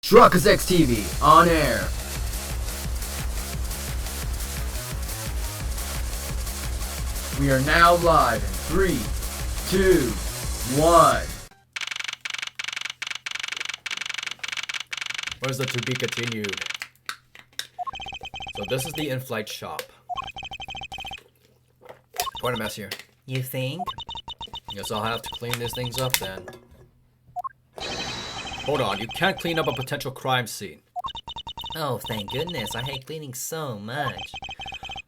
Truckers X TV on air. We are now live in 3, 2, 1. Where's the to be continued? So this is the in-flight shop. Quite a mess here. You think? Guess I'll have to clean these things up then. Hold on, you can't clean up a potential crime scene. Oh, thank goodness. I hate cleaning so much.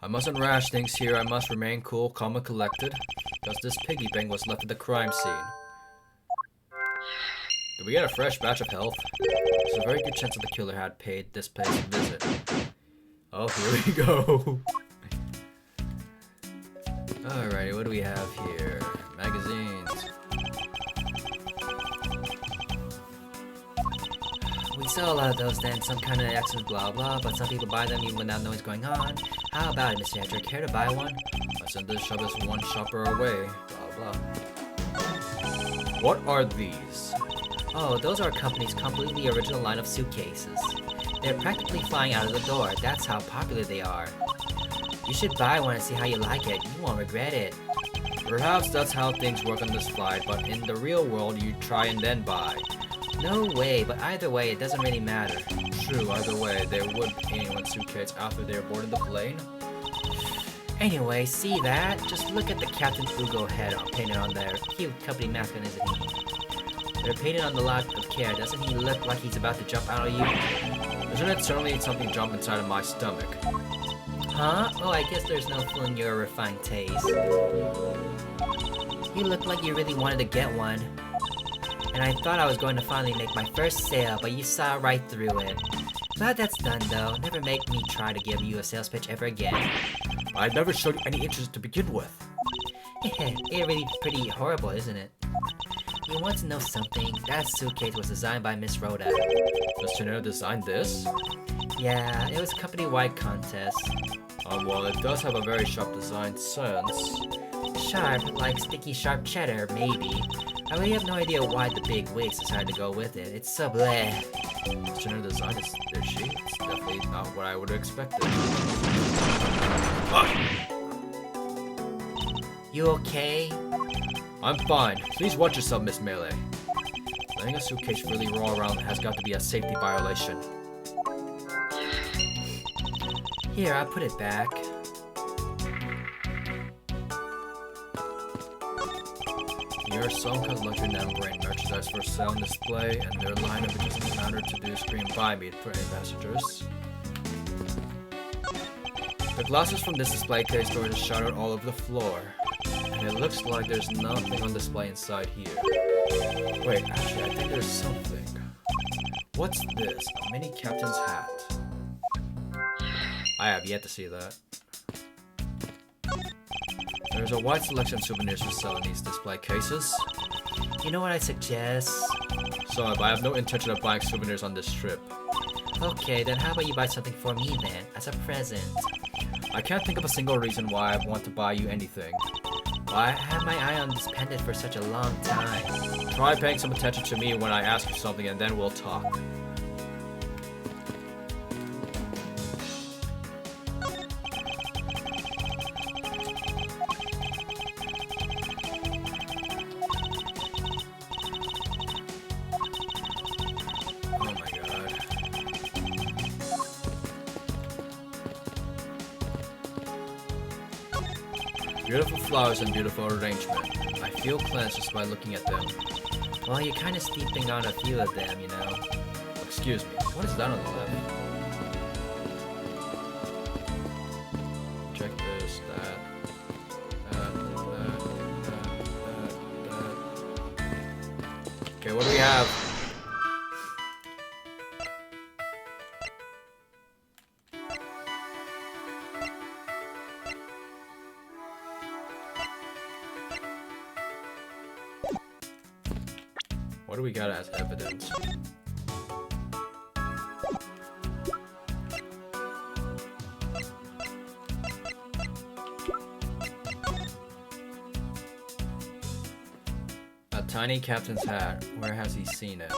I mustn't rash things here. I must remain cool, calm, and collected. Because this piggy bank was left at the crime scene. Did we get a fresh batch of health? There's a very good chance that the killer had paid this place a visit. Oh, here we go. Alrighty, what do we have here? Magazines. We sell a lot of those then, some kind of accident blah blah, but some people buy them even without knowing what's going on. How about it, Mr. Hedrick? Care to buy one? I sent this shop as one shopper away. Blah blah. What are these? Oh, those are company's completely original line of suitcases. They're practically flying out of the door. That's how popular they are. You should buy one and see how you like it. You won't regret it. Perhaps that's how things work on this flight, but in the real world, you try and then buy. No way, but either way, it doesn't really matter. True, either way, they would pay anyone's suitcase after they're boarded the plane. Anyway, see that? Just look at the Captain Ugo head painted on there. Cute company mascot, isn't he? They're painted on the lot of care. Doesn't he look like he's about to jump out of you? Isn't it certainly something jump inside of my stomach? Huh? Oh, I guess there's no fooling your refined taste. You look like you really wanted to get one. And I thought I was going to finally make my first sale, but you saw right through it. Glad that's done though. Never make me try to give you a sales pitch ever again. I never showed you any interest to begin with. It really pretty horrible, isn't it? You want to know something? That suitcase was designed by Miss Rhoda. Does Chanel design this? Yeah, it was a company-wide contest. Well, it does have a very sharp design sense. Sharp, like sticky sharp cheddar, maybe. I really have no idea why the big wigs decided to go with it. It's so bleh. Chanel design is she? It's definitely not what I would have expected. You okay? I'm fine. Please watch yourself, Miss Melee. Letting a suitcase really roll around has got to be a safety violation. Here, I'll put it back. Here are Sonka's luxury name-brand merchandise for sale and display, and their line of it is an honor to do screen buy me for ambassadors. The glasses from this display case store is shattered all over the floor, and it looks like there's nothing on display inside here. Wait, actually, I think there's something. What's this? A mini captain's hat. I have yet to see that. There's a wide selection of souvenirs for sale in these display cases. You know what I suggest? So, I have no intention of buying souvenirs on this trip. Okay, then how about you buy something for me then, as a present? I can't think of a single reason why I want to buy you anything. I had my eye on this pendant for such a long time. Try paying some attention to me when I ask you something and then we'll talk. Oh my god. Beautiful flowers and beautiful arrangement. I feel cleansed just by looking at them. Well, you're kind of steeping on a few of them, you know. Excuse me, what is that on the left? Check this, that. Okay, what do we have? What do we got as evidence? A tiny captain's hat. Where has he seen it?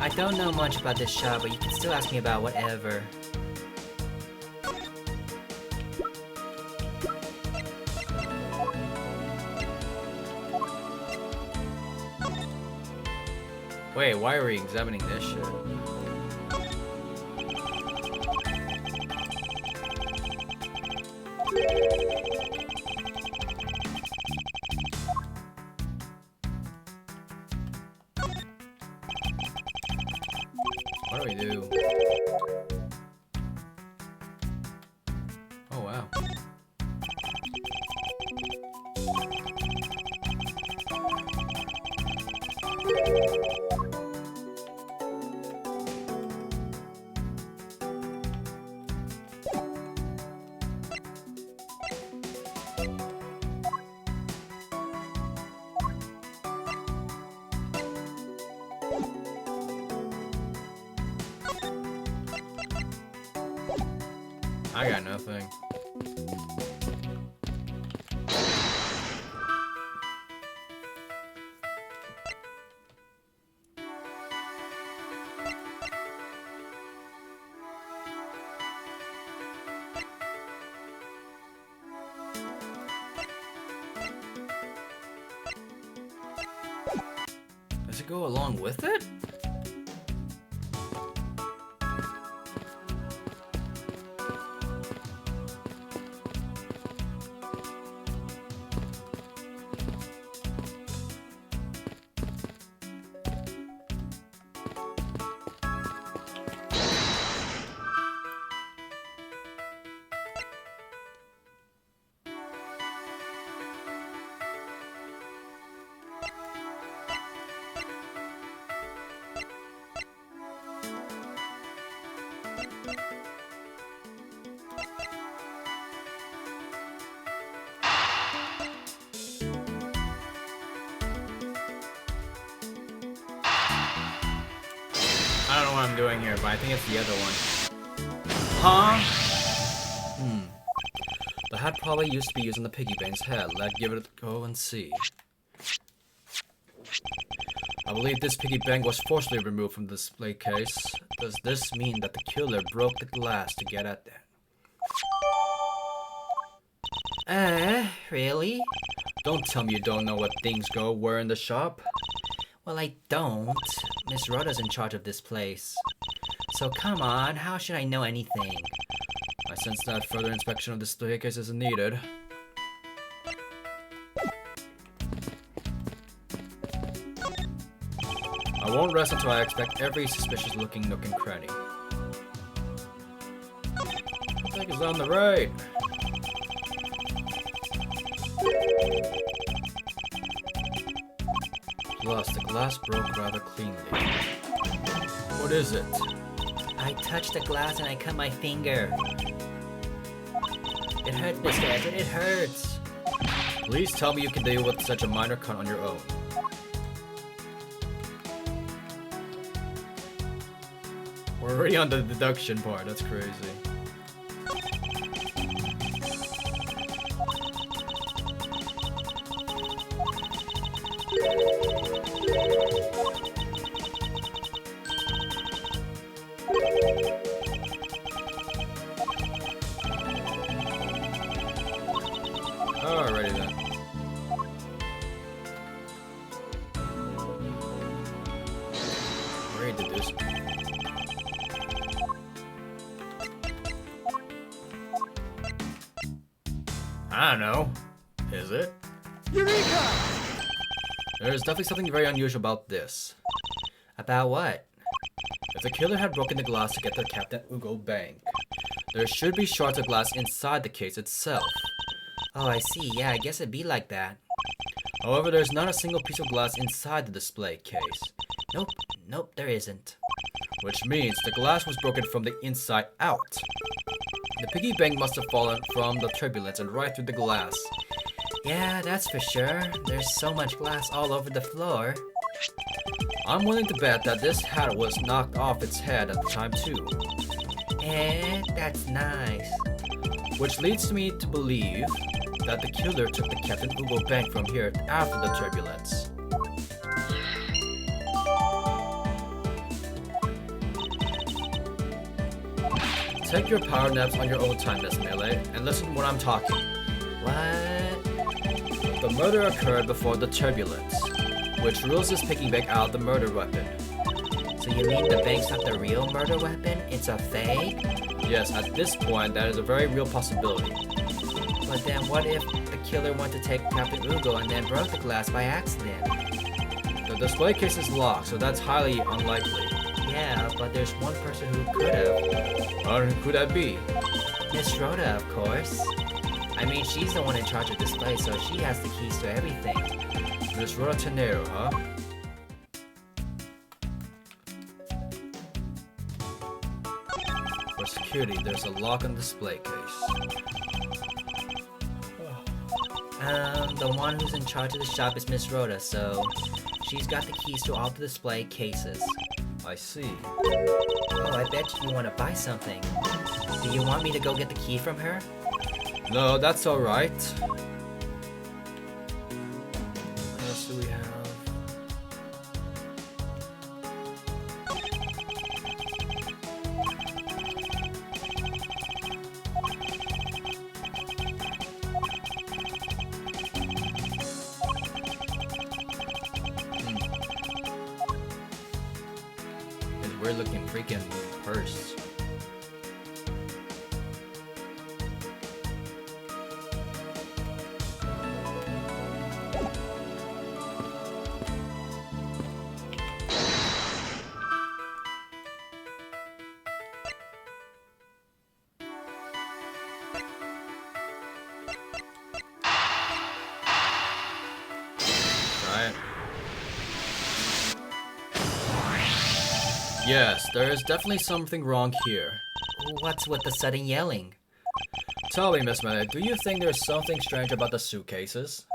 I don't know much about this shop, but you can still ask me about whatever. Wait, why are we examining this shit? What do we do? Oh wow. I got nothing. Does it go along with it? I don't know what I'm doing here, but I think it's the other one. Huh? The hat probably used to be used on the piggy bank's head. Let's give it a go and see. I believe this piggy bank was forcibly removed from the display case. Does this mean that the killer broke the glass to get at that? Really? Don't tell me you don't know what things go where in the shop. Well, I don't. Miss Rhoda's in charge of this place. So come on, how should I know anything? I sense that further inspection of the display case isn't needed. I won't rest until I inspect every suspicious-looking nook and cranny. I think it's on the right. Plus, the glass broke rather cleanly. What is it? I touched the glass and I cut my finger. It hurts, Mr. Edward, it hurts. Please tell me you can deal with such a minor cut on your own. We're already on the deduction part, that's crazy. Alrighty then. Ready to do something. I don't know. Is it? Eureka! There's definitely something very unusual about this. About what? If the killer had broken the glass to get to Captain Ugo Bank, there should be shards of glass inside the case itself. Oh, I see. Yeah, I guess it'd be like that. However, there's not a single piece of glass inside the display case. Nope, there isn't. Which means the glass was broken from the inside out. The piggy bank must have fallen from the turbulence and right through the glass. Yeah, that's for sure. There's so much glass all over the floor. I'm willing to bet that this hat was knocked off its head at the time too. That's nice. Which leads me to believe that the killer took the Captain Ugo Bank from here after the turbulence. Take your power naps on your own time, Miss Melee, and listen when I'm talking. What? The murder occurred before the turbulence, which rules is picking back out the murder weapon. So you mean the bank's not the real murder weapon? It's a fake? Yes, at this point, that is a very real possibility. But then what if the killer wanted to take Captain Ugo and then broke the glass by accident? The display case is locked, so that's highly unlikely. Yeah, but there's one person who could have. Who could that be? Miss Rhoda, of course. I mean, she's the one in charge of display, so she has the keys to everything. Miss Rhoda Tenero, huh? For security, there's a lock on the display case. The one who's in charge of the shop is Miss Rhoda, so she's got the keys to all the display cases. I see. Oh, I bet you want to buy something. Do you want me to go get the key from her? No, that's alright. What else do we have? We're looking freaking purse. Right. Yes, there is definitely something wrong here. What's with the sudden yelling? Tell me, Miss Melee, do you think there's something strange about the suitcases?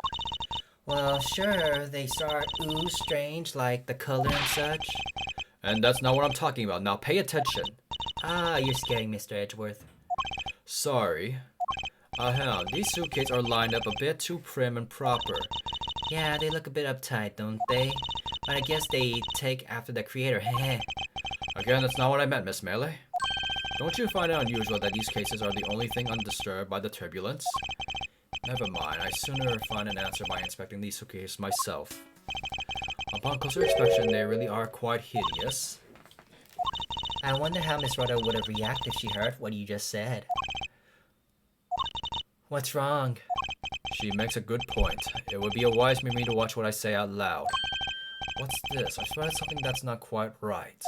Well, sure, they start ooh strange, like the color and such. And that's not what I'm talking about. Now pay attention. Ah, you're scaring Mr. Edgeworth. Sorry. These suitcases are lined up a bit too prim and proper. Yeah, they look a bit uptight, don't they? But I guess they take after the creator, heh. Again, that's not what I meant, Miss Melee. Don't you find it unusual that these cases are the only thing undisturbed by the turbulence? Never mind, I'd sooner find an answer by inspecting these suitcases myself. Upon closer inspection, they really are quite hideous. I wonder how Miss Rhoda would have reacted if she heard what you just said. What's wrong? She makes a good point. It would be a wise move me to watch what I say out loud. What's this? I spotted something that's not quite right.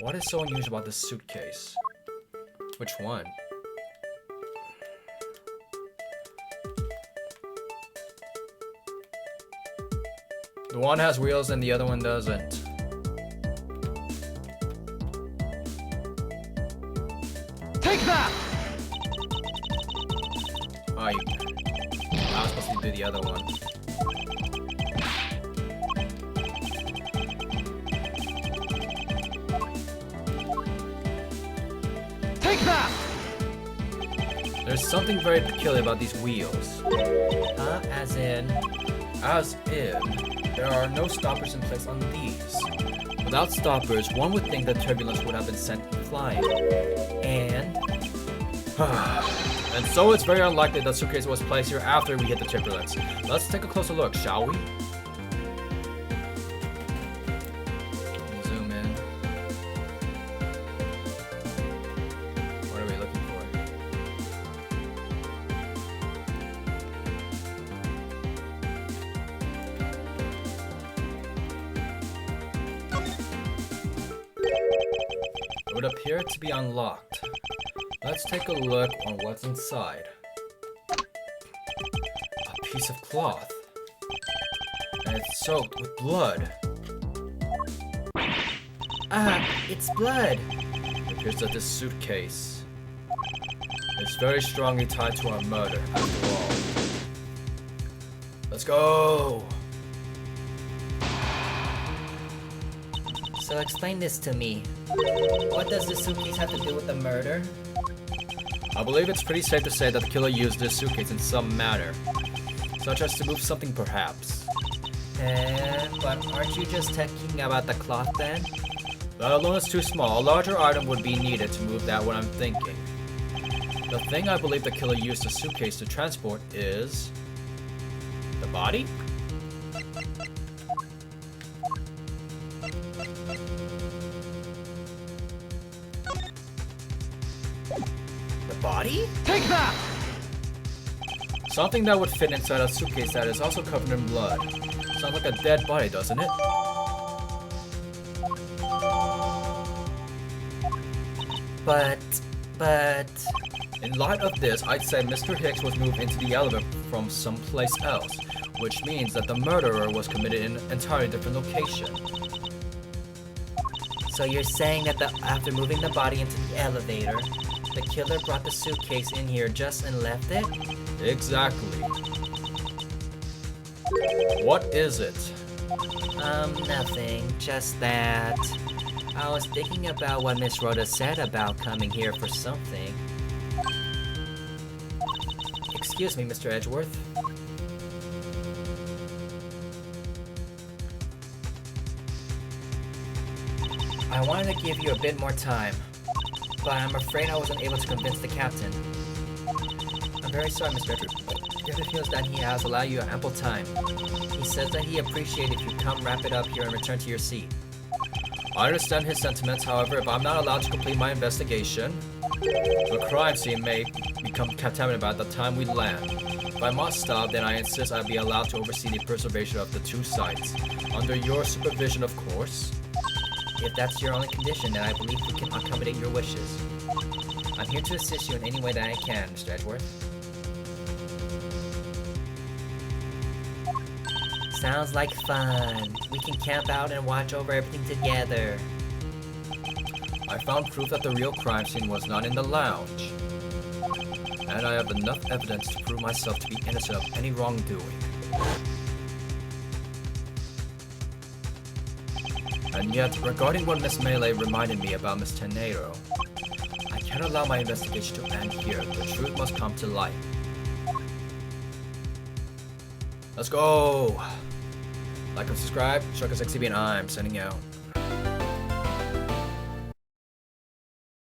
What is so unusual about this suitcase? Which one? The one has wheels and the other one doesn't. Take that! Oh, I was supposed to do the other one. Take that! There's something very peculiar about these wheels. As in... As in, there are no stoppers in place on these. Without stoppers, one would think that turbulence would have been sent flying. And... And so it's very unlikely that suitcase was placed here after we hit the turbulence. Let's take a closer look, shall we? Zoom in. What are we looking for? It would appear to be unlocked. Let's take a look on what's inside. A piece of cloth. And it's soaked with blood. it's blood! It appears that this suitcase is very strongly tied to our murder, after all. Let's go! So explain this to me. What does this suitcase have to do with the murder? I believe it's pretty safe to say that the killer used this suitcase in some manner, such as to move something perhaps. But aren't you just talking about the cloth then? That alone is too small. A larger item would be needed to move that what I'm thinking. The thing I believe the killer used the suitcase to transport is... the body? The body? Take that! Something that would fit inside a suitcase that is also covered in blood. Sounds like a dead body, doesn't it? But... In light of this, I'd say Mr. Hicks was moved into the elevator from someplace else, which means that the murderer was committed in an entirely different location. So you're saying that after moving the body into the elevator, the killer brought the suitcase in here just and left it? Exactly. What is it? Nothing. Just that... I was thinking about what Miss Rhoda said about coming here for something. Excuse me, Mr. Edgeworth. I wanted to give you a bit more time, but I'm afraid I wasn't able to convince the captain. I'm very sorry, Mr. Edgeworth. Griffin feels that he has allowed you ample time. He says that he appreciates if you come wrap it up here and return to your seat. I understand his sentiments, however, if I'm not allowed to complete my investigation, the crime scene may become contaminated by the time we land. If I must stop, then I insist I be allowed to oversee the preservation of the two sites. Under your supervision, of course. If that's your only condition, then I believe we can accommodate your wishes. I'm here to assist you in any way that I can, Mr. Edgeworth. Sounds like fun. We can camp out and watch over everything together. I found proof that the real crime scene was not in the lounge. And I have enough evidence to prove myself to be innocent of any wrongdoing. And yet, regarding what Miss Melee reminded me about Miss Tenero, I can't allow my investigation to end here. The truth must come to light. Let's go! Like and subscribe, SharkXXTV, and I'm signing out.